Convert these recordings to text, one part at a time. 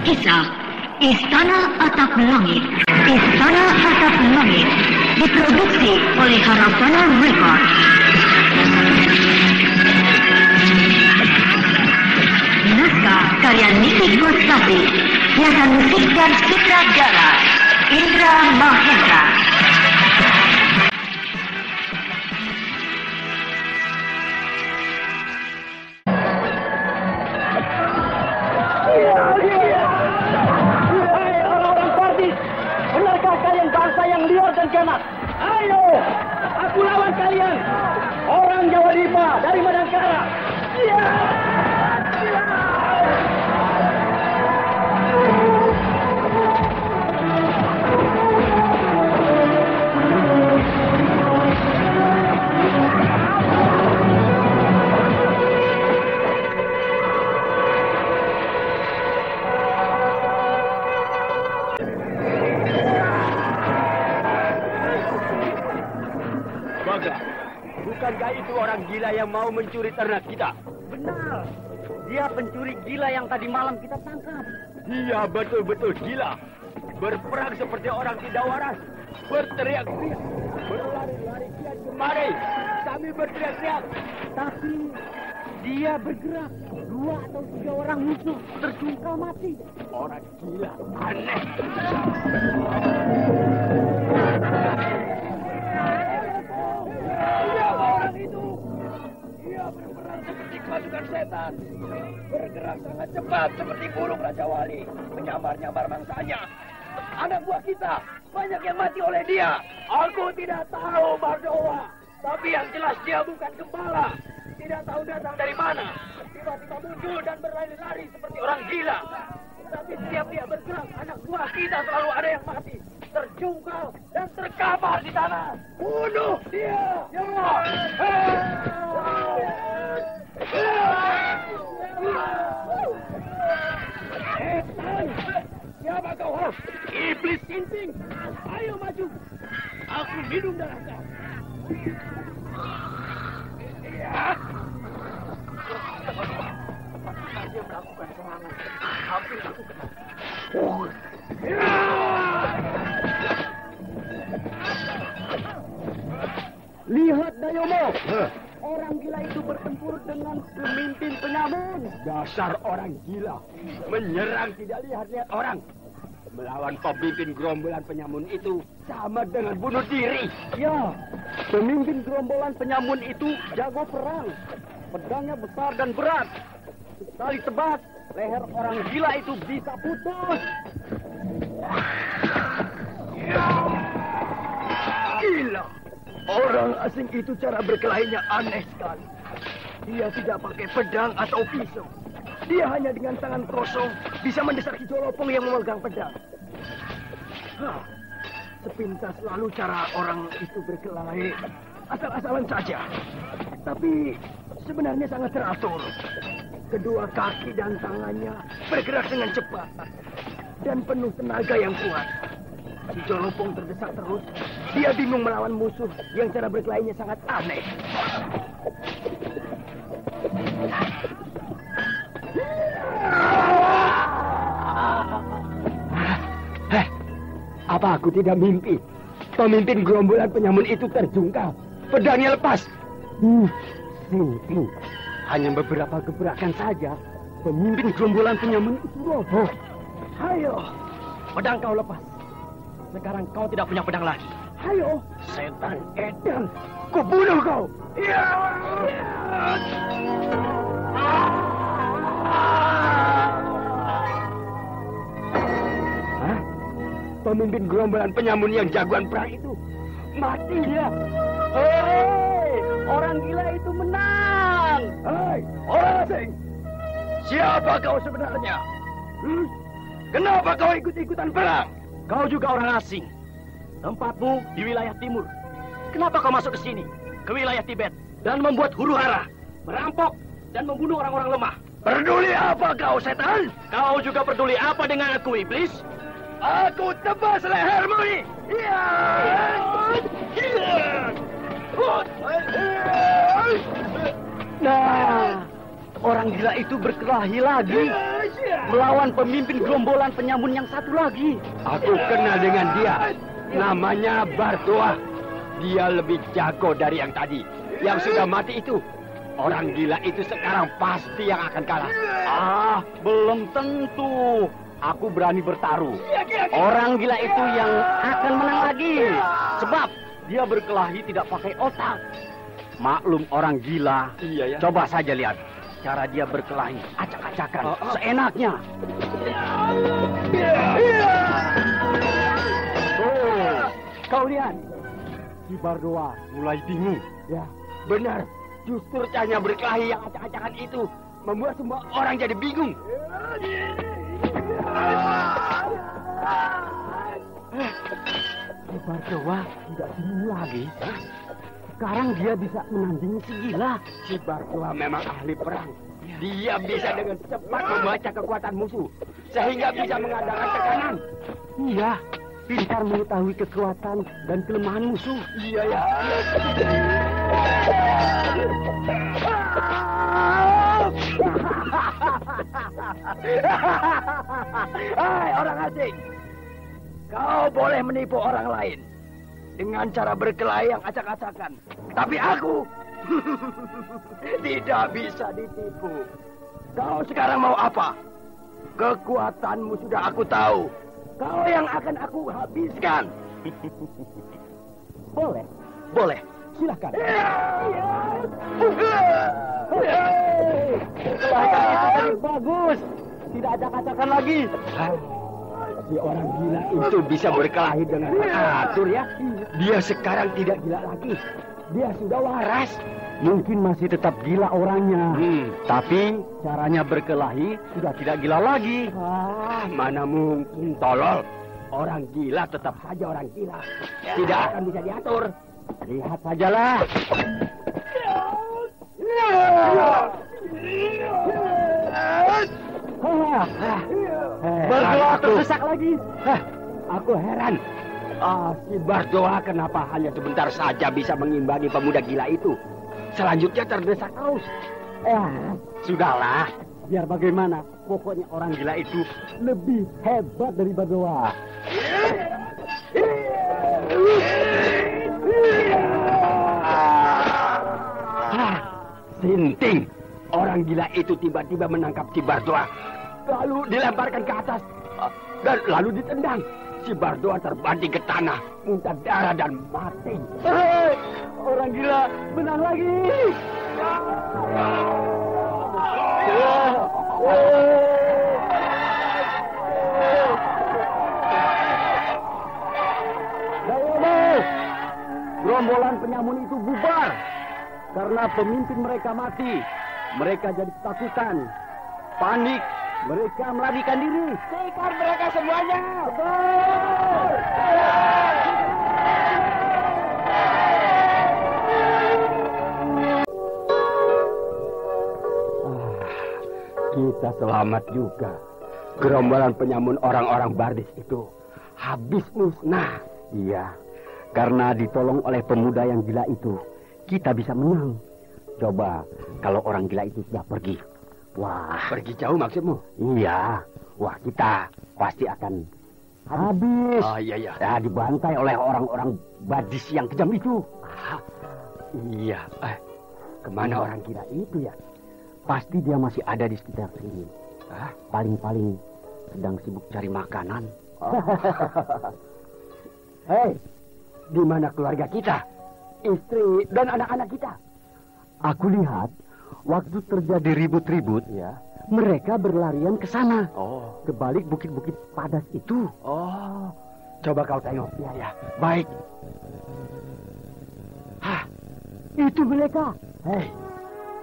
Kisah Istana Atap Langit. Istana Atap Langit diproduksi oleh Harafana Record. Naskah karya Niti Kostasi. Hiasan musik dan sutradara Indra Mahendra. Ayo, aku lawan kalian. Orang Jawa Dipa dari Madangkara. Bukankah itu orang gila yang mau mencuri ternak kita? Benar. Dia pencuri gila yang tadi malam kita tangkap. Iya, betul-betul gila. Berperang seperti orang tidak waras. Berteriak-teriak. Berlari-lari kian kemari. Kami berteriak-teriak. Tapi dia bergerak. 2 atau 3 orang musuh terjungkal mati. Orang gila. Aneh. Berperang seperti pasukan setan, bergerak sangat cepat seperti burung Raja Wali, menyamar-nyamar mangsanya. Anak buah kita banyak yang mati oleh dia. Aku tidak tahu Bardoa, tapi yang jelas dia bukan gembala. Tidak tahu datang dari mana. Tiba-tiba muncul dan berlari-lari seperti orang gila. Tapi setiap dia bergerak, anak buah kita selalu ada yang mati, terjungkal dan terkapar di tanah. Bunuh dia! Siapa kau? Iblis kinting. Ayo maju. Aku minum darah kau. Dia melakukan serangan. Hampir aku kena. Lihat Dayomo. Orang gila itu bertempur dengan pemimpin penyamun. Dasar orang gila. Menyerang tidak lihat-lihat orang. Melawan pemimpin gerombolan penyamun itu sama dengan bunuh diri. Ya, pemimpin gerombolan penyamun itu jago perang. Pedangnya besar dan berat. Sekali tebas, leher orang gila itu bisa putus. Gila. Orang asing itu cara berkelahinya aneh sekali. Dia tidak pakai pedang atau pisau. Dia hanya dengan tangan kosong bisa mendesak Kijolopong yang memegang pedang. Sepintas lalu cara orang itu berkelahi asal-asalan saja. Tapi sebenarnya sangat teratur. Kedua kaki dan tangannya bergerak dengan cepat dan penuh tenaga yang kuat. Kijolopong terdesak terus. Dia bingung melawan musuh yang cara berkelahinya sangat aneh. Apa aku tidak mimpi? Pemimpin gerombolan penyamun itu terjungkal. Pedangnya lepas. Hanya beberapa gebrakan saja. Pemimpin gerombolan penyamun itu roboh. Ayo, pedang kau lepas. Sekarang kau tidak punya pedang lagi. Ayo, setan edan, ku bunuh kau. Hah? Pemimpin gerombolan penyamun yang jagoan perang itu mati dia. Hei, orang gila itu menang. Hei, orang asing, siapa kau sebenarnya? Kenapa kau ikut-ikutan perang? Kau juga orang asing. Tempatmu di wilayah timur. Kenapa kau masuk ke sini, ke wilayah Tibet, dan membuat huru-hara, merampok, dan membunuh orang-orang lemah? Peduli apa kau, setan? Kau juga peduli apa dengan aku, iblis? Aku tebas lehermu ini. Nah, orang gila itu berkelahi lagi. melawan pemimpin gerombolan penyamun yang satu lagi. Aku kenal dengan dia. Namanya Bardoa. Dia lebih jago dari yang tadi. Yang sudah mati itu. Orang gila itu sekarang pasti yang akan kalah. Ah, belum tentu. Aku berani bertaruh. Orang gila itu yang akan menang lagi. Sebab dia berkelahi tidak pakai otak. Maklum orang gila. Iya ya. Coba saja lihat. Cara dia berkelahi. Acak-acakan. Seenaknya. Oh, kau lihat. Si Bardoa mulai bingung. Ya, benar. Justru caranya berkelahi yang acak-acakan itu membuat semua orang jadi bingung. Si Bardoa tidak bingung lagi. Sekarang dia bisa menandingi si gila. Si Bardoa memang ahli perang. Dia bisa dengan cepat membaca kekuatan musuh. Sehingga bisa mengadakan tekanan. Iya, pintar mengetahui kekuatan dan kelemahan musuh. Iya ya. Hai orang asing, kau boleh menipu orang lain dengan cara berkelahi yang acak-acakan. Tapi aku tidak bisa ditipu. Kau sekarang mau apa? Kekuatanmu sudah aku tahu. Kau yang akan aku habiskan. Boleh? Boleh. Silakan. Kelahiran itu tadi bagus. Tidak acak-acakan lagi. Si orang gila itu bisa berkelahi dengan teratur ya. Dia sekarang tidak gila lagi. Dia sudah waras. Mungkin masih tetap gila orangnya. Tapi caranya berkelahi sudah tidak gila lagi. Mana mungkin tolol. Orang gila tetap saja orang gila. Tidak akan bisa diatur. Lihat sajalah. Bardoa terdesak lagi. Aku heran. Si Bardoa kenapa hanya sebentar saja bisa mengimbangi pemuda gila itu. Selanjutnya terdesak terus. Sudahlah. Biar bagaimana. Pokoknya orang gila itu lebih hebat dari Bardoa. Sinting. Orang gila itu tiba-tiba menangkap si Bardoa. Lalu dilemparkan ke atas. Dan lalu ditendang. Si Bardoa terbanting ke tanah. Muntah darah dan mati. Orang gila menang lagi. Gerombolan penyamun itu bubar. Karena pemimpin mereka mati. Mereka jadi ketakutan. Panik. Mereka melarikan diri. Sikar mereka semuanya. Kita selamat juga. Gerombolan penyamun orang-orang Bardis itu habis musnah. Iya. Karena ditolong oleh pemuda yang gila itu, kita bisa menang. Coba kalau orang gila itu sudah pergi. Wah, pergi jauh maksudmu? Iya. Wah, kita pasti akan habis. Oh iya iya. Ya, dibantai oleh orang-orang Badis yang kejam itu. Iya. Kemana orang gila itu ya? Pasti dia masih ada di sekitar sini. Paling-paling sedang sibuk cari makanan. Hei, di mana keluarga kita? Istri dan anak-anak kita? Aku lihat waktu terjadi ribut-ribut, ya, mereka berlarian ke sana. Ke balik bukit-bukit padas itu. Coba kau tengok. Ya. Baik. Itu mereka. Hei,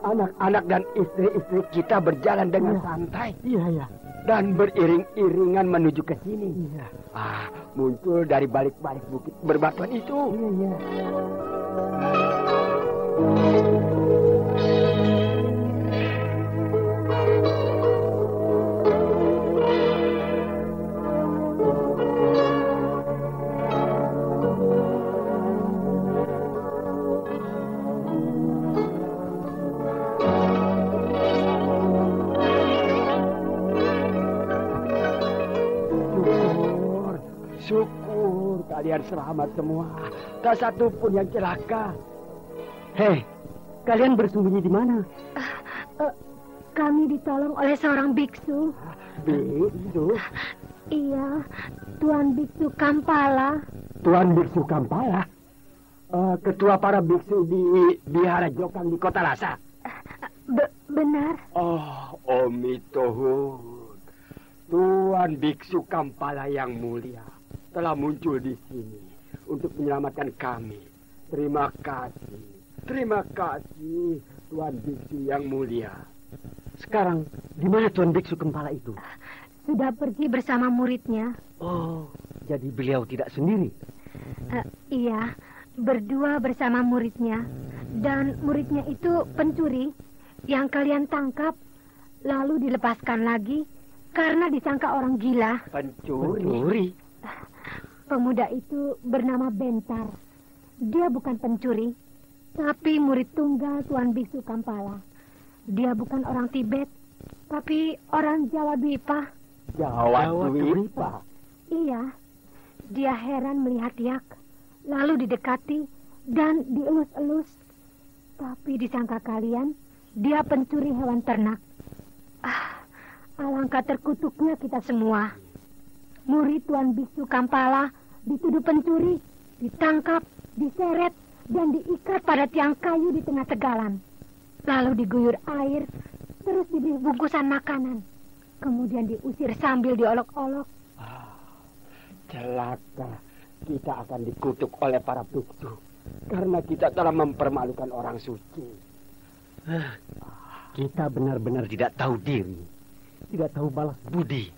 anak-anak dan istri-istri kita berjalan dengan santai. Iya. Dan beriring-iringan menuju ke sini. Iya. Muncul dari balik-balik bukit berbatuan itu. Iya. kalian selamat semua. Tak satu pun yang celaka. Hei, kalian bersembunyi di mana? Kami ditolong oleh seorang biksu. Biksu? Iya, Tuan Biksu Kampala. Tuan Biksu Kampala? Ketua para biksu di Bihara Jokang di Kota Lhasa. Benar. Oh, Omitohun. Tuan Biksu Kampala yang mulia telah muncul di sini untuk menyelamatkan kami. Terima kasih, Tuan Biksu yang mulia. Sekarang, di mana Tuan Biksu Kampala itu? Sudah pergi bersama muridnya. Oh, jadi beliau tidak sendiri? Iya, berdua bersama muridnya. Dan muridnya itu pencuri yang kalian tangkap, lalu dilepaskan lagi karena disangka orang gila. Pencuri? Pemuda itu bernama Bentar. Dia bukan pencuri, tapi murid tunggal Tuan Biksu Kampala. Dia bukan orang Tibet, tapi orang Jawa Dwipa. Jawa Dwipa? Iya, dia heran melihat Yak, lalu didekati dan dielus-elus. Tapi disangka kalian, dia pencuri hewan ternak. Alangkah terkutuknya kita semua. Murid Tuan Biksu Kampala dituduh pencuri, ditangkap, diseret, dan diikat pada tiang kayu di tengah tegalan. Lalu diguyur air, terus diberi bungkusan makanan. Kemudian diusir sambil diolok-olok. Celaka, kita akan dikutuk oleh para biksu karena kita telah mempermalukan orang suci. Kita benar-benar tidak tahu diri, tidak tahu balas budi.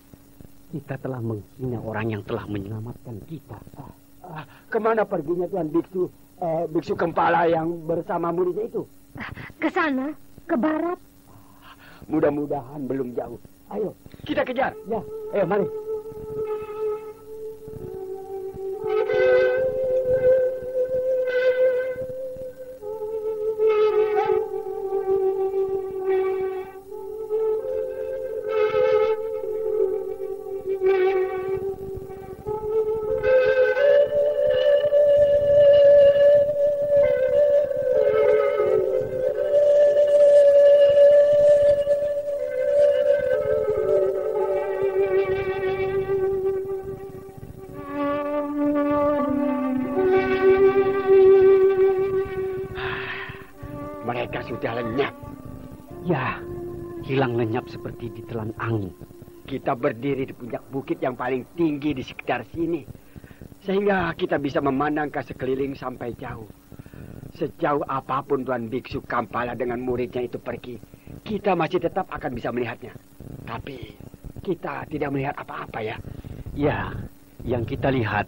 Kita telah menghina orang yang telah menyelamatkan kita. Kemana perginya Tuan Biksu, Biksu Kampala yang bersama muridnya itu? Ke sana, ke barat. Mudah-mudahan belum jauh. Ayo, kita kejar. Ya, ayo mari. Sudah lenyap. Ya, hilang lenyap seperti ditelan angin. Kita berdiri di puncak bukit yang paling tinggi di sekitar sini, sehingga kita bisa memandang ke sekeliling sampai jauh. Sejauh apapun Tuan Biksu Kampala dengan muridnya itu pergi, kita masih tetap akan bisa melihatnya. Tapi kita tidak melihat apa-apa ya. Ya, yang kita lihat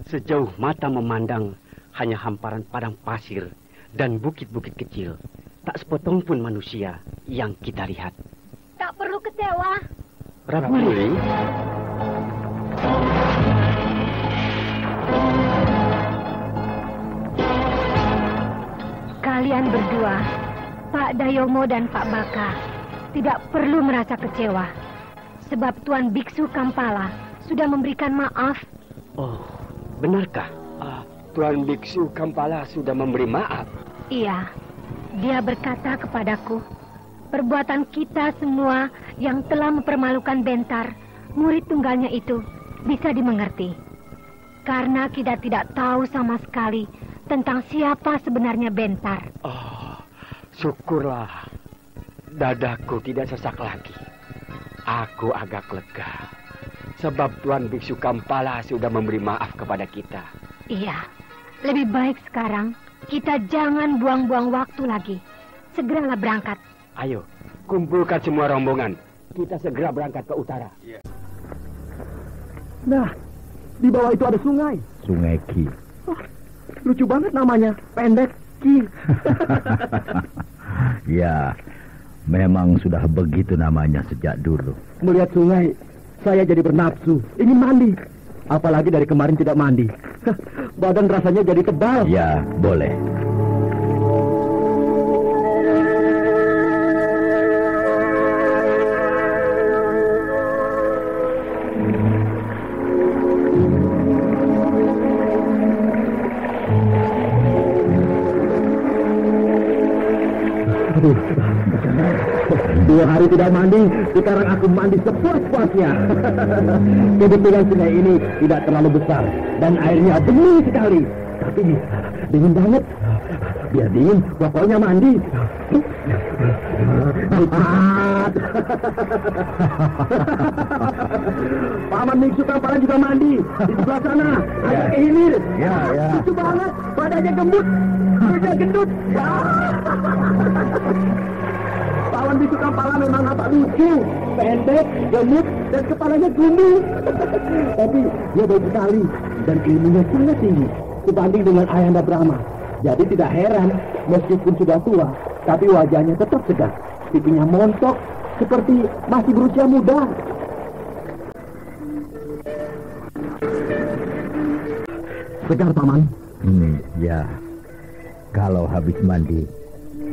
sejauh mata memandang hanya hamparan padang pasir dan bukit-bukit kecil. Tak sepotong pun manusia yang kita lihat. Tak perlu kecewa. Rabuli. Kalian berdua, Pak Dayomo dan Pak Baka, tidak perlu merasa kecewa. Sebab Tuan Biksu Kampala sudah memberikan maaf. Oh, benarkah? Tuan Biksu Kampala sudah memberi maaf? Iya. Dia berkata kepadaku, perbuatan kita semua yang telah mempermalukan Bentar, murid tunggalnya itu, bisa dimengerti. Karena kita tidak tahu sama sekali tentang siapa sebenarnya Bentar. Oh, syukurlah. Dadaku tidak sesak lagi. Aku agak lega. Sebab Tuan Biksu Kampala sudah memberi maaf kepada kita. Iya, lebih baik sekarang kita jangan buang-buang waktu lagi. Segeralah berangkat. Ayo, kumpulkan semua rombongan. Kita segera berangkat ke utara. Nah, di bawah itu ada sungai. Sungai Ki. Oh, lucu banget namanya, pendek Ki. Ya, memang sudah begitu namanya sejak dulu. Melihat sungai, saya jadi bernafsu, ingin mandi. Apalagi dari kemarin tidak mandi. Badan rasanya jadi tebal. Ya, boleh. Aduh, 2 hari tidak mandi, sekarang aku mandi sepuas-puasnya. Kebetulan sungai ini tidak terlalu besar dan airnya bening sekali. Tapi dingin banget. Biar dingin, pokoknya mandi. Paman Biksu Kampala juga mandi di sebelah sana. Ada ke hilir. Ya. Lucu banget, badannya gembut, perutnya gendut. Paman Biksu Kampala memang nampak lucu, pendek, gemuk, dan kepalanya gumbu. Tapi dia baik sekali dan ilmunya sangat tinggi sebanding dengan Ayahanda Brahma. Jadi tidak heran, meskipun sudah tua, tapi wajahnya tetap segar. Pipinya montok, seperti masih berusia muda. Segar, Paman. Ya. Kalau habis mandi,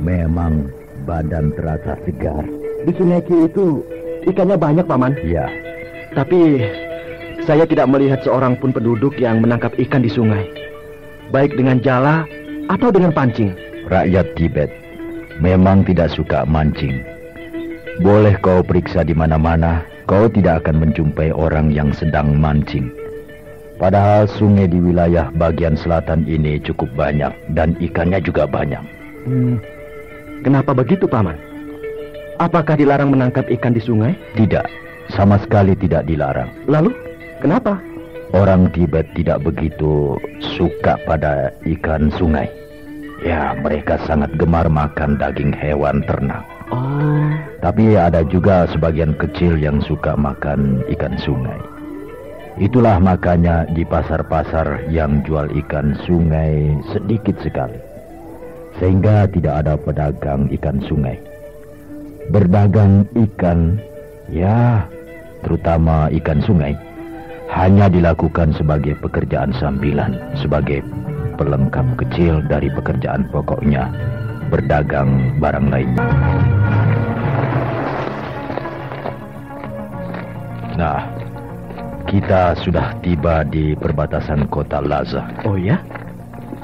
memang badan terasa segar. Di Sungai Ki itu, ikannya banyak, Paman. Ya. Tapi, saya tidak melihat seorang pun penduduk yang menangkap ikan di sungai. Baik dengan jala atau dengan pancing. Rakyat Tibet memang tidak suka mancing. Boleh kau periksa di mana-mana, kau tidak akan menjumpai orang yang sedang mancing. Padahal sungai di wilayah bagian selatan ini cukup banyak dan ikannya juga banyak. Kenapa begitu, Paman? Apakah dilarang menangkap ikan di sungai? Tidak, sama sekali tidak dilarang. Lalu, kenapa? Orang Tibet tidak begitu suka pada ikan sungai. Ya, mereka sangat gemar makan daging hewan ternak. Oh. Tapi ada juga sebagian kecil yang suka makan ikan sungai. Itulah makanya di pasar-pasar yang jual ikan sungai sedikit sekali. Sehingga tidak ada pedagang ikan sungai. Berdagang ikan, ya, terutama ikan sungai, hanya dilakukan sebagai pekerjaan sambilan, sebagai pelengkap kecil dari pekerjaan pokoknya, berdagang barang lainnya. Nah, kita sudah tiba di perbatasan kota Lhasa. Oh ya?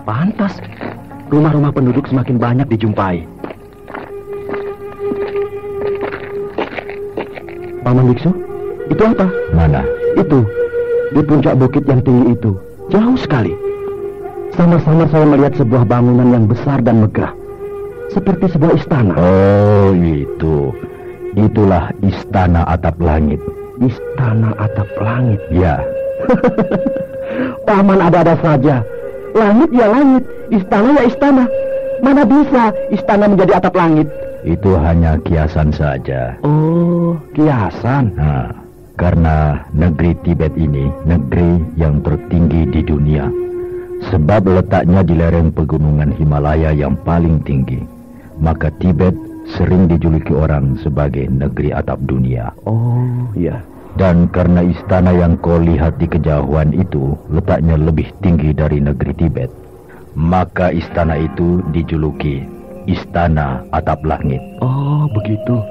Pantas. Rumah-rumah penduduk semakin banyak dijumpai. Paman Biksu, itu apa? Mana? Itu, di puncak bukit yang tinggi itu, jauh sekali. Samar-samar saya melihat sebuah bangunan yang besar dan megah, seperti sebuah istana. Oh, itu. Itulah istana atap langit. Istana atap langit? Ya. Paman ada-ada saja. Langit ya langit, istana ya istana. Mana bisa istana menjadi atap langit? Itu hanya kiasan saja. Oh, kiasan. Nah, karena negeri Tibet ini negeri yang tertinggi di dunia. Sebab letaknya di lereng pegunungan Himalaya yang paling tinggi, maka Tibet sering dijuluki orang sebagai negeri atap dunia. Oh, iya. Dan karena istana yang kau lihat di kejauhan itu letaknya lebih tinggi dari negeri Tibet, maka istana itu dijuluki Istana Atap Langit. Oh, begitu.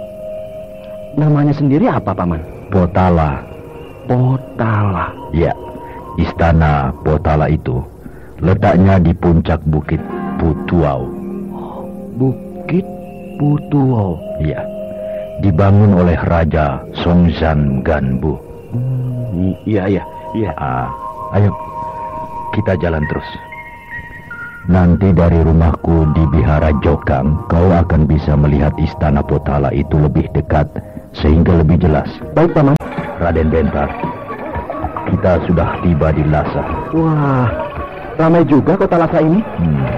Namanya sendiri apa, Paman? Potala. Potala. Ya, Istana Potala itu letaknya di puncak bukit Putuau. Bukit Putuau. Ya, dibangun oleh Raja Songzan Ganbu. Iya. Ayo, kita jalan terus. Nanti dari rumahku di Bihara Jokang, kau akan bisa melihat Istana Potala itu lebih dekat, sehingga lebih jelas. Baik, Paman. Raden Bentar, kita sudah tiba di Lhasa. Wah, ramai juga kota Lhasa ini.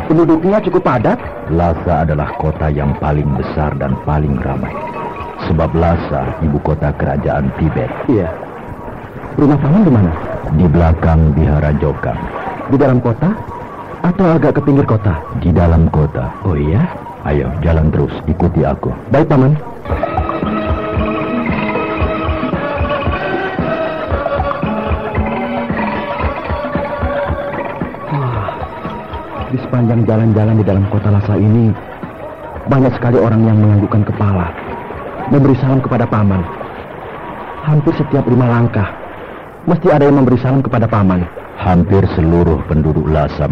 Penduduknya cukup padat. Lhasa adalah kota yang paling besar dan paling ramai. Sebab Lhasa ibu kota kerajaan Tibet. Iya. Rumah Paman di mana? Di belakang Bihara Jokang. Di dalam kota? Atau agak ke pinggir kota? Di dalam kota. Oh iya? Ayo, jalan terus, ikuti aku. Baik, Paman. Wah, di sepanjang jalan-jalan di dalam kota Lhasa ini, banyak sekali orang yang menganggukkan kepala, memberi salam kepada Paman. Hampir setiap 5 langkah, mesti ada yang memberi salam kepada Paman. Hampir seluruh penduduk Lhasa